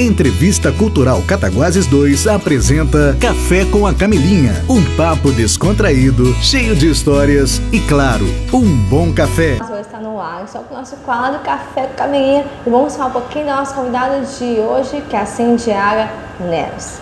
Entrevista Cultural Cataguases 2 apresenta Café com a Camilinha. Um papo descontraído, cheio de histórias e, claro, um bom café. Hoje está no ar, só para o nosso quadro Café com a Camilinha. E vamos falar um pouquinho da nossa convidada de hoje, que é a Cindiara Neves.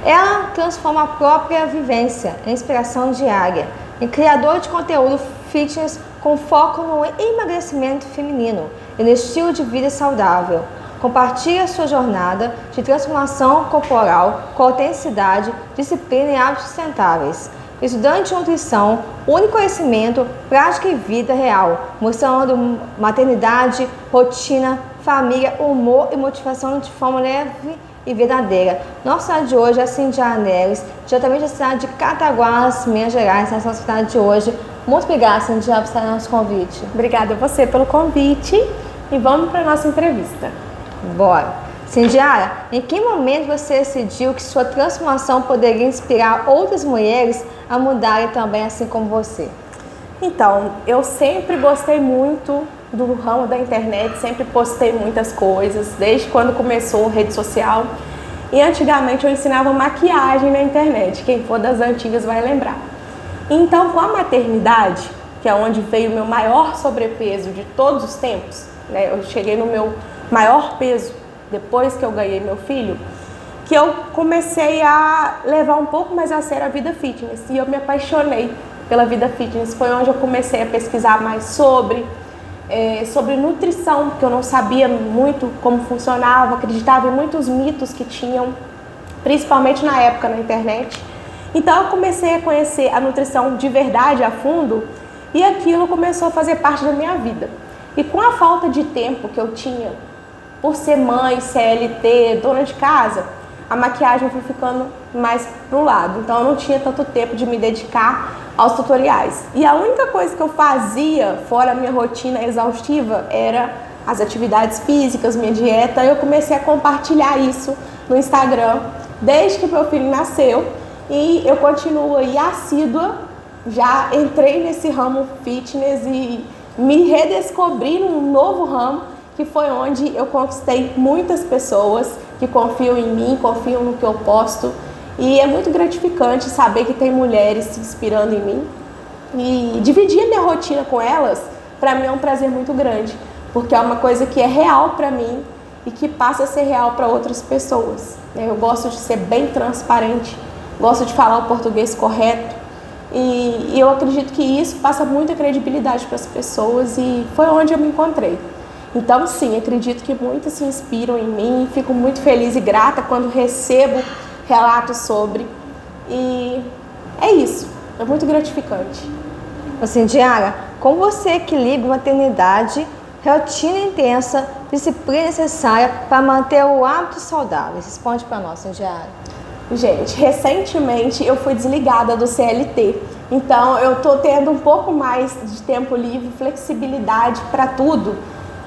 Ela transforma a própria vivência em inspiração diária e criadora de conteúdo fitness com foco no emagrecimento feminino e no estilo de vida saudável. Compartilha sua jornada de transformação corporal com autenticidade, disciplina e hábitos sustentáveis. Estudante de nutrição, une conhecimento, prática e vida real, mostrando maternidade, rotina, família, humor e motivação de forma leve e verdadeira. Nossa cidade de hoje é a Cindiara Neves, diretamente da cidade de Cataguases, Minas Gerais, na nossa cidade de hoje. Muito obrigada, Cindiara, por estar no nosso convite. Obrigada a você pelo convite e vamos para a nossa entrevista. Bora! Cindiara, em que momento você decidiu que sua transformação poderia inspirar outras mulheres a mudarem também assim como você? Então, eu sempre gostei muito do ramo da internet, sempre postei muitas coisas, desde quando começou a rede social. E antigamente eu ensinava maquiagem na internet, quem for das antigas vai lembrar. Então, com a maternidade, que é onde veio o meu maior sobrepeso de todos os tempos, né? Eu cheguei no meu maior peso depois que eu ganhei meu filho, que eu comecei a levar um pouco mais a sério a vida fitness e eu me apaixonei pela vida fitness. Foi onde eu comecei a pesquisar mais sobre nutrição, porque eu não sabia muito como funcionava, acreditava em muitos mitos que tinham, principalmente na época na internet. Então eu comecei a conhecer a nutrição de verdade, a fundo, e aquilo começou a fazer parte da minha vida. E com a falta de tempo que eu tinha, por ser mãe, CLT, dona de casa, a maquiagem foi ficando mais pro lado. Então eu não tinha tanto tempo de me dedicar aos tutoriais. E a única coisa que eu fazia, fora a minha rotina exaustiva, era as atividades físicas, minha dieta. Eu comecei a compartilhar isso no Instagram desde que meu filho nasceu. E eu continuo aí assídua, já entrei nesse ramo fitness e me redescobri num novo ramo, que foi onde eu conquistei muitas pessoas que confiam em mim, confiam no que eu posto. E é muito gratificante saber que tem mulheres se inspirando em mim. E dividir a minha rotina com elas, para mim é um prazer muito grande, porque é uma coisa que é real para mim e que passa a ser real para outras pessoas. Eu gosto de ser bem transparente, gosto de falar o português correto. E eu acredito que isso passa muita credibilidade para as pessoas e foi onde eu me encontrei. Então, sim, acredito que muitas se inspiram em mim, fico muito feliz e grata quando recebo relatos sobre. E é isso, é muito gratificante. Cindiara, como você equilibra maternidade, rotina intensa, disciplina necessária para manter o hábito saudável? Responde para nós, Cindiara. Gente, recentemente eu fui desligada do CLT, então eu tô tendo um pouco mais de tempo livre, flexibilidade para tudo.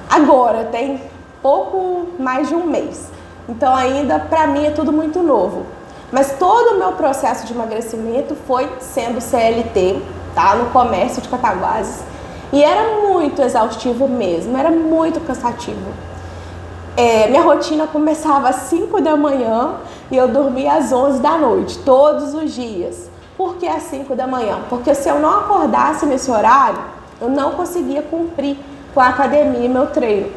Agora, tem pouco mais de um mês, então ainda para mim é tudo muito novo. Mas todo o meu processo de emagrecimento foi sendo CLT, tá? No comércio de Cataguases, e era muito exaustivo mesmo, era muito cansativo. Minha rotina começava às 5 da manhã e eu dormia às 11 da noite, todos os dias. Por que às 5 da manhã? Porque se eu não acordasse nesse horário, eu não conseguia cumprir com a academia e meu treino.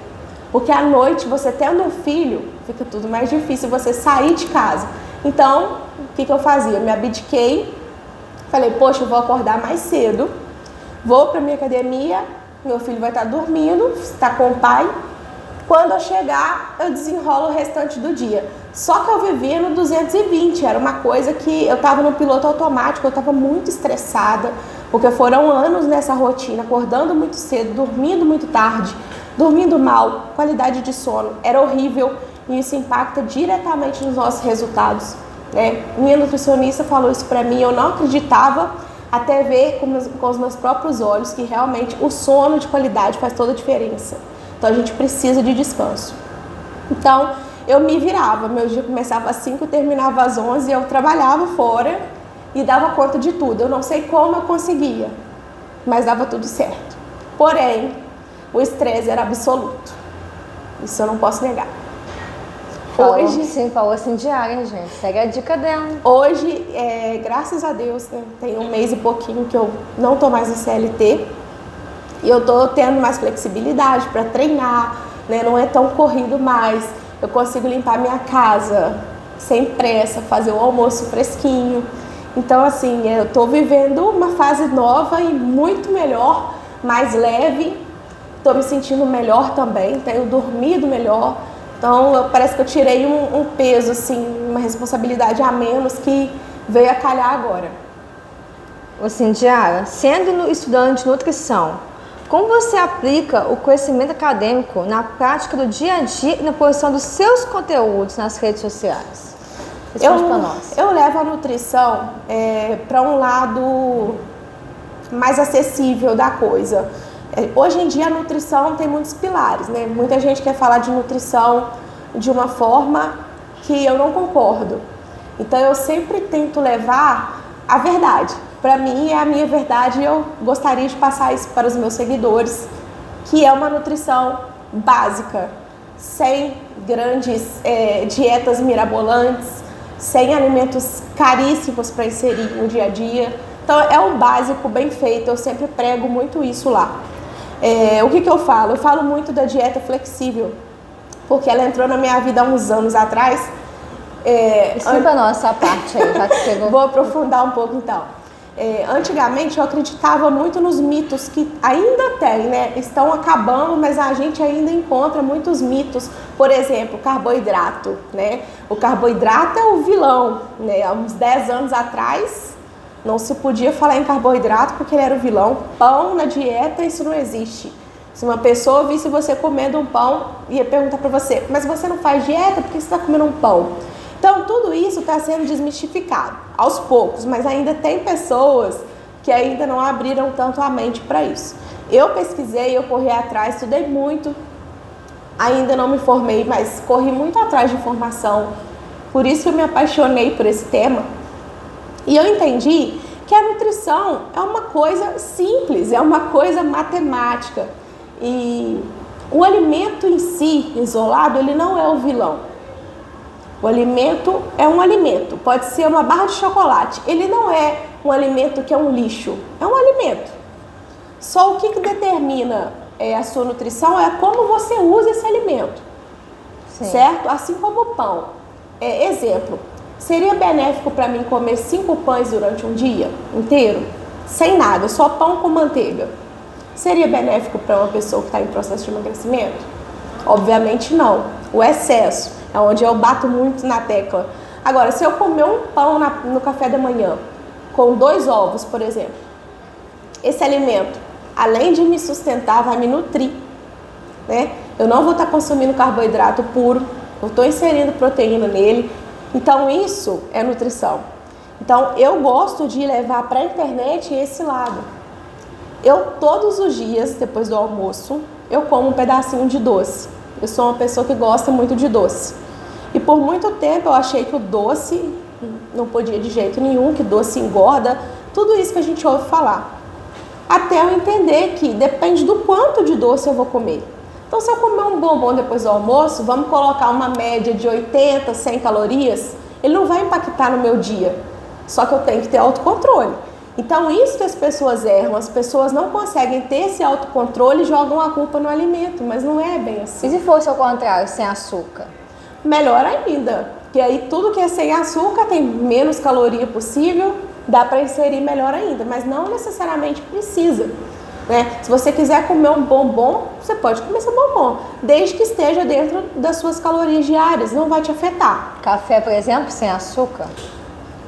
Porque à noite, você tendo um filho, fica tudo mais difícil você sair de casa. Então, o que eu fazia? Eu me abdiquei, falei, poxa, eu vou acordar mais cedo, vou para minha academia, meu filho vai estar dormindo, está com o pai. Quando eu chegar, eu desenrolo o restante do dia. Só que eu vivia no 220, era uma coisa que eu estava no piloto automático, eu estava muito estressada, porque foram anos nessa rotina, acordando muito cedo, dormindo muito tarde, dormindo mal, qualidade de sono era horrível e isso impacta diretamente nos nossos resultados, né? Minha nutricionista falou isso para mim, eu não acreditava, até ver com os meus próprios olhos que realmente o sono de qualidade faz toda a diferença. Então a gente precisa de descanso. Então eu me virava, meu dia começava às 5, terminava às 11, eu trabalhava fora e dava conta de tudo. Eu não sei como eu conseguia, mas dava tudo certo. Porém, o estresse era absoluto. Isso eu não posso negar. Falou assim diária, gente. Segue a dica dela. Hoje, graças a Deus, né, tem um mês e pouquinho que eu não tô mais no CLT. E eu tô tendo mais flexibilidade para treinar, né? Não é tão corrido mais. Eu consigo limpar minha casa sem pressa, fazer o almoço fresquinho. Então, assim, eu tô vivendo uma fase nova e muito melhor, mais leve. Tô me sentindo melhor também, tenho dormido melhor. Então, parece que eu tirei um peso, assim, uma responsabilidade a menos que veio a calhar agora. Assim, Diara, sendo estudante de nutrição, como você aplica o conhecimento acadêmico na prática do dia a dia e na produção dos seus conteúdos nas redes sociais? Responde para nós. Eu levo a nutrição para um lado mais acessível da coisa. Hoje em dia a nutrição tem muitos pilares, né? Muita gente quer falar de nutrição de uma forma que eu não concordo. Então eu sempre tento levar a verdade. Para mim é a minha verdade e eu gostaria de passar isso para os meus seguidores, que é uma nutrição básica, sem grandes dietas mirabolantes, sem alimentos caríssimos para inserir no dia a dia. Então é um básico bem feito, eu sempre prego muito isso lá. O que eu falo? Eu falo muito da dieta flexível, porque ela entrou na minha vida há uns anos atrás. Explica para nós essa parte aí, já que chegou. Vou aprofundar um pouco então. Antigamente eu acreditava muito nos mitos que ainda tem, né? Estão acabando, mas a gente ainda encontra muitos mitos. Por exemplo, carboidrato, né? O carboidrato é o vilão, né? Há uns 10 anos atrás não se podia falar em carboidrato porque ele era o vilão. Pão na dieta, isso não existe. Se uma pessoa visse você comendo um pão, ia perguntar para você, mas você não faz dieta, por que você está comendo um pão? Então, tudo isso está sendo desmistificado, aos poucos, mas ainda tem pessoas que ainda não abriram tanto a mente para isso. Eu pesquisei, eu corri atrás, estudei muito, ainda não me formei, mas corri muito atrás de informação. Por isso que eu me apaixonei por esse tema. E eu entendi que a nutrição é uma coisa simples, é uma coisa matemática. E o alimento em si, isolado, ele não é o vilão. O alimento é um alimento, pode ser uma barra de chocolate. Ele não é um alimento que é um lixo, é um alimento. Só o que determina a sua nutrição é como você usa esse alimento. Sim. Certo? Assim como o pão. Exemplo, seria benéfico para mim comer 5 pães durante um dia inteiro? Sem nada, só pão com manteiga. Seria benéfico para uma pessoa que está em processo de emagrecimento? Obviamente não. O excesso é onde eu bato muito na tecla. Agora, se eu comer um pão no café da manhã, com 2 ovos, por exemplo, esse alimento, além de me sustentar, vai me nutrir, né? Eu não vou estar consumindo carboidrato puro, eu estou inserindo proteína nele. Então, isso é nutrição. Então, eu gosto de levar para a internet esse lado. Eu, todos os dias, depois do almoço, eu como um pedacinho de doce. Eu sou uma pessoa que gosta muito de doce. E por muito tempo eu achei que o doce não podia de jeito nenhum, que doce engorda, tudo isso que a gente ouve falar. Até eu entender que depende do quanto de doce eu vou comer. Então, se eu comer um bombom depois do almoço, vamos colocar uma média de 80, 100 calorias, ele não vai impactar no meu dia. Só que eu tenho que ter autocontrole. Então, isso que as pessoas erram, as pessoas não conseguem ter esse autocontrole e jogam a culpa no alimento, mas não é bem assim. E se fosse ao contrário, sem açúcar? Melhor ainda, porque aí tudo que é sem açúcar tem menos caloria possível, dá para inserir melhor ainda, mas não necessariamente precisa, né? Se você quiser comer um bombom, você pode comer seu bombom, desde que esteja dentro das suas calorias diárias, não vai te afetar. Café, por exemplo, sem açúcar?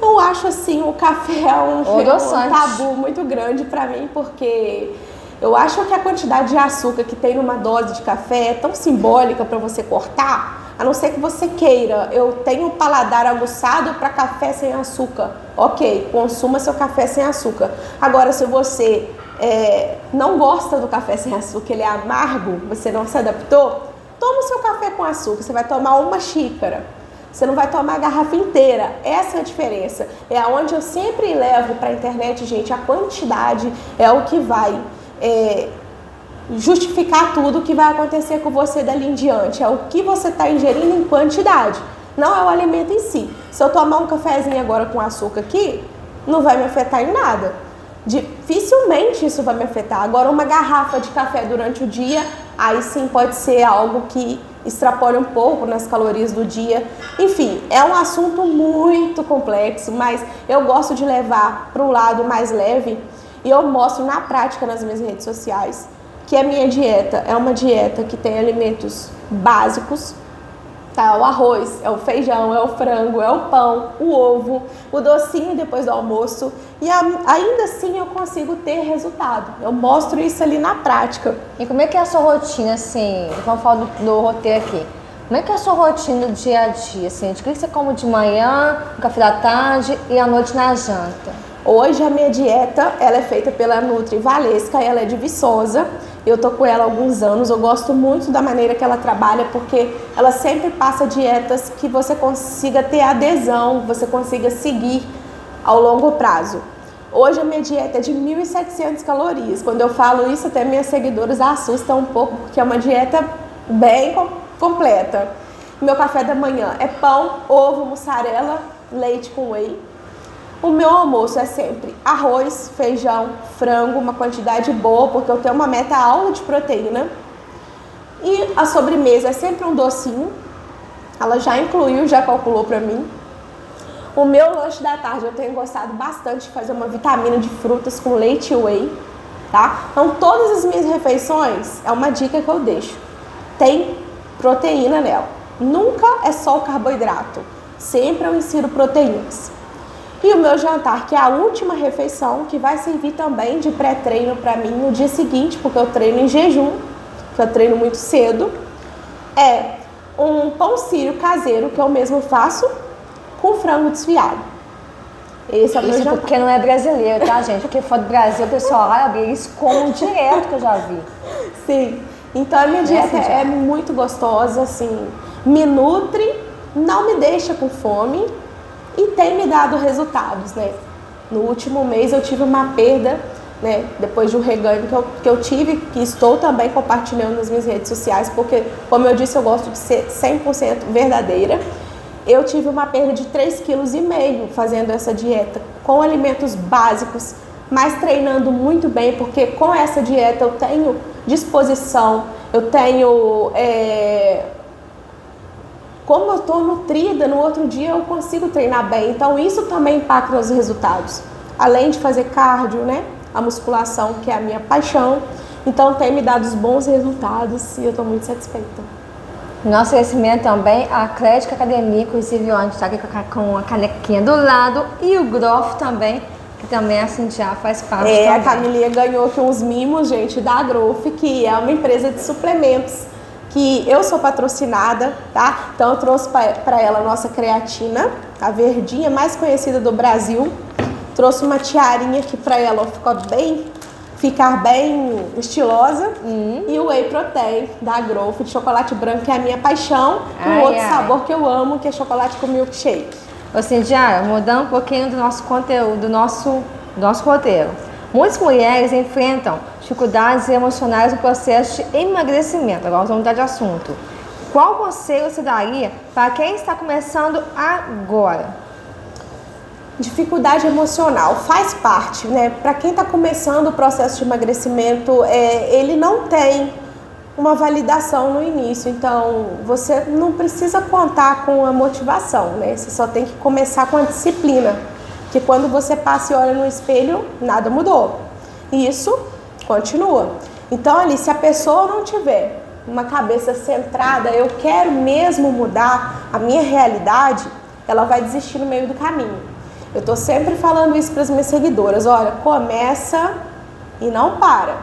Eu acho assim, o café é um tabu muito grande para mim, porque eu acho que a quantidade de açúcar que tem numa dose de café é tão simbólica para você cortar, a não ser que você queira. Eu tenho um paladar aguçado para café sem açúcar. Ok, consuma seu café sem açúcar. Agora, se você não gosta do café sem açúcar, ele é amargo, você não se adaptou, toma o seu café com açúcar, você vai tomar uma xícara. Você não vai tomar a garrafa inteira. Essa é a diferença. É onde eu sempre levo para a internet, gente, a quantidade é o que vai justificar tudo que vai acontecer com você dali em diante. É o que você está ingerindo em quantidade, não é o alimento em si. Se eu tomar um cafezinho agora com açúcar aqui, não vai me afetar em nada. Dificilmente isso vai me afetar. Agora, uma garrafa de café durante o dia, aí sim pode ser algo que extrapole um pouco nas calorias do dia. Enfim, é um assunto muito complexo, mas eu gosto de levar para o lado mais leve e eu mostro na prática nas minhas redes sociais que a minha dieta é uma dieta que tem alimentos básicos, tá? O arroz, é o feijão, é o frango, é o pão, o ovo, o docinho depois do almoço, e ainda assim eu consigo ter resultado. Eu mostro isso ali na prática. E como é que é a sua rotina, assim, vamos falar do roteiro aqui, como é que é a sua rotina do dia a dia, assim, o que você come de manhã, no café da tarde e à noite na janta? Hoje a minha dieta, ela é feita pela Nutri Valesca, ela é de Viçosa. Eu tô com ela há alguns anos, eu gosto muito da maneira que ela trabalha, porque ela sempre passa dietas que você consiga ter adesão, você consiga seguir ao longo prazo. Hoje a minha dieta é de 1.700 calorias. Quando eu falo isso, até minhas seguidoras assustam um pouco, porque é uma dieta bem completa. Meu café da manhã é pão, ovo, mussarela, leite com whey. O meu almoço é sempre arroz, feijão, frango, uma quantidade boa, porque eu tenho uma meta alta de proteína. E a sobremesa é sempre um docinho. Ela já incluiu, já calculou pra mim. O meu lanche da tarde eu tenho gostado bastante de fazer uma vitamina de frutas com leite e whey, tá? Então todas as minhas refeições, é uma dica que eu deixo, tem proteína nela. Nunca é só o carboidrato, sempre eu insiro proteínas. E o meu jantar, que é a última refeição, que vai servir também de pré-treino para mim no dia seguinte, porque eu treino em jejum, que eu treino muito cedo, é um pão sírio caseiro, que eu mesmo faço, com frango desfiado. Esse é o meu jantar. Porque não é brasileiro, tá, gente? Porque fora do Brasil, o pessoal árabe, eles comem direto, que eu já vi. Sim. Então a minha dieta é muito gostosa, assim, me nutre, não me deixa com fome, e tem me dado resultados, né? No último mês eu tive uma perda, né? Depois de um reganho que eu tive, que estou também compartilhando nas minhas redes sociais, porque, como eu disse, eu gosto de ser 100% verdadeira. Eu tive uma perda de 3,5 kg fazendo essa dieta, com alimentos básicos, mas treinando muito bem, porque com essa dieta eu tenho disposição, eu tenho... Como eu estou nutrida, no outro dia eu consigo treinar bem. Então isso também impacta nos resultados. Além de fazer cardio, né? A musculação, que é a minha paixão. Então tem me dado os bons resultados e eu estou muito satisfeita. Nosso crescimento também, a Atlética Academia, inclusive a gente está aqui com a canequinha do lado. E o Groff também, que também a Cintia faz parte também. A Camilinha ganhou aqui uns mimos, gente, da Groff, que é uma empresa de suplementos, que eu sou patrocinada, tá? Então eu trouxe para ela a nossa creatina, a verdinha mais conhecida do Brasil. Trouxe uma tiarinha aqui para ela ficar bem estilosa. E o Whey Protein da Growth de chocolate branco, que é a minha paixão. Outro sabor que eu amo, que é chocolate com milkshake. Ô Cintia, mudando um pouquinho do nosso conteúdo, do nosso roteiro. Muitas mulheres enfrentam dificuldades emocionais no processo de emagrecimento. Agora vamos mudar de assunto. Qual conselho você daria para quem está começando agora? Dificuldade emocional faz parte, né? Para quem está começando o processo de emagrecimento, ele não tem uma validação no início. Então, você não precisa contar com a motivação, né? Você só tem que começar com a disciplina. Que quando você passa e olha no espelho, nada mudou. E isso continua. Então ali, se a pessoa não tiver uma cabeça centrada, eu quero mesmo mudar a minha realidade, ela vai desistir no meio do caminho. Eu tô sempre falando isso para as minhas seguidoras, olha, começa e não para.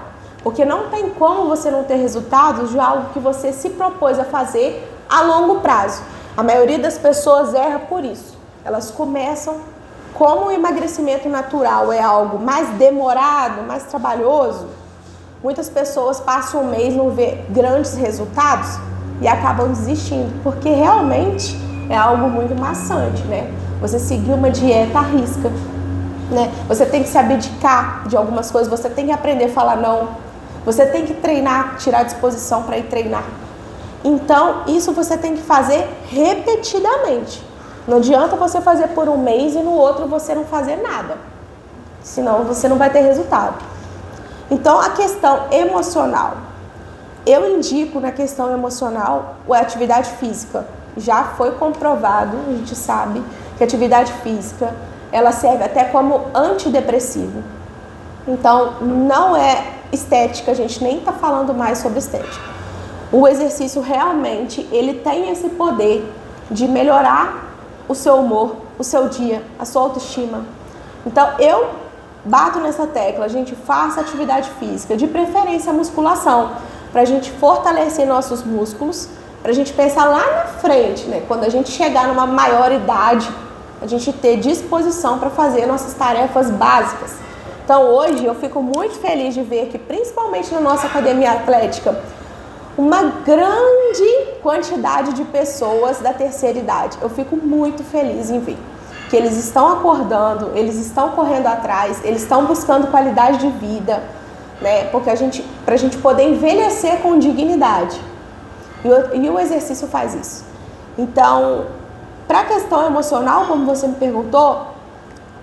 Porque não tem como você não ter resultados de algo que você se propôs a fazer a longo prazo. A maioria das pessoas erra por isso. Elas começam. Como o emagrecimento natural é algo mais demorado, mais trabalhoso, muitas pessoas passam um mês e não vê grandes resultados e acabam desistindo, porque realmente é algo muito maçante, né? Você seguir uma dieta à risca, né? Você tem que se abdicar de algumas coisas, você tem que aprender a falar não. Você tem que treinar, tirar disposição para ir treinar. Então, isso você tem que fazer repetidamente. Não adianta você fazer por um mês e no outro você não fazer nada. Senão você não vai ter resultado. Então, a questão emocional. Eu indico na questão emocional a atividade física. Já foi comprovado, a gente sabe, que a atividade física ela serve até como antidepressivo. Então, não é estética, a gente nem está falando mais sobre estética. O exercício realmente, ele tem esse poder de melhorar o seu humor, o seu dia, a sua autoestima. Então, eu bato nessa tecla, a gente faça atividade física, de preferência a musculação, para a gente fortalecer nossos músculos, para a gente pensar lá na frente, né? Quando a gente chegar numa maior idade, a gente ter disposição para fazer nossas tarefas básicas. Então, hoje, eu fico muito feliz de ver que, principalmente na nossa academia atlética, uma grande quantidade de pessoas da terceira idade. Eu fico muito feliz em ver que eles estão acordando, eles estão correndo atrás, eles estão buscando qualidade de vida, né? Porque pra gente poder envelhecer com dignidade. E o exercício faz isso. Então, para a questão emocional, como você me perguntou,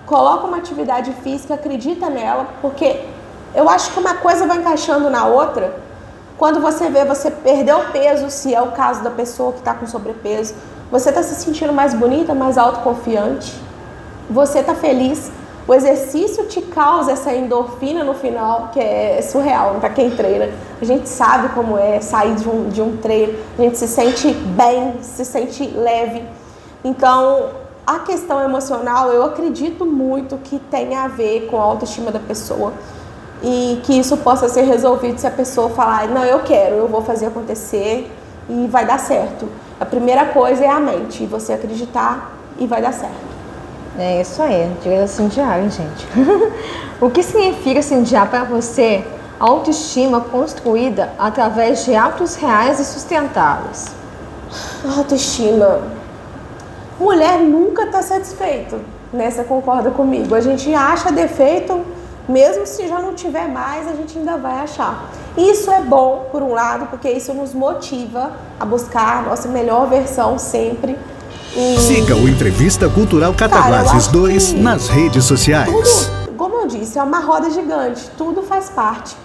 coloca uma atividade física, acredita nela, porque eu acho que uma coisa vai encaixando na outra. Quando você vê, você perdeu peso, se é o caso da pessoa que está com sobrepeso, você está se sentindo mais bonita, mais autoconfiante, você está feliz, o exercício te causa essa endorfina no final, que é surreal para quem treina. A gente sabe como é sair de um treino, a gente se sente bem, se sente leve. Então, a questão emocional, eu acredito muito que tem a ver com a autoestima da pessoa. E que isso possa ser resolvido se a pessoa falar, não, eu quero, eu vou fazer acontecer e vai dar certo. A primeira coisa é a mente, você acreditar e vai dar certo. É isso aí, diga incendiar, hein, gente? O que significa incendiar para você a autoestima construída através de hábitos reais e sustentáveis? Autoestima. Mulher nunca está satisfeita, né? Você concorda comigo? A gente acha defeito. Mesmo se já não tiver mais, a gente ainda vai achar. Isso é bom, por um lado, porque isso nos motiva a buscar a nossa melhor versão sempre. Siga o Entrevista Cultural Cataguases 2 nas redes sociais. Tudo, como eu disse, é uma roda gigante. Tudo faz parte.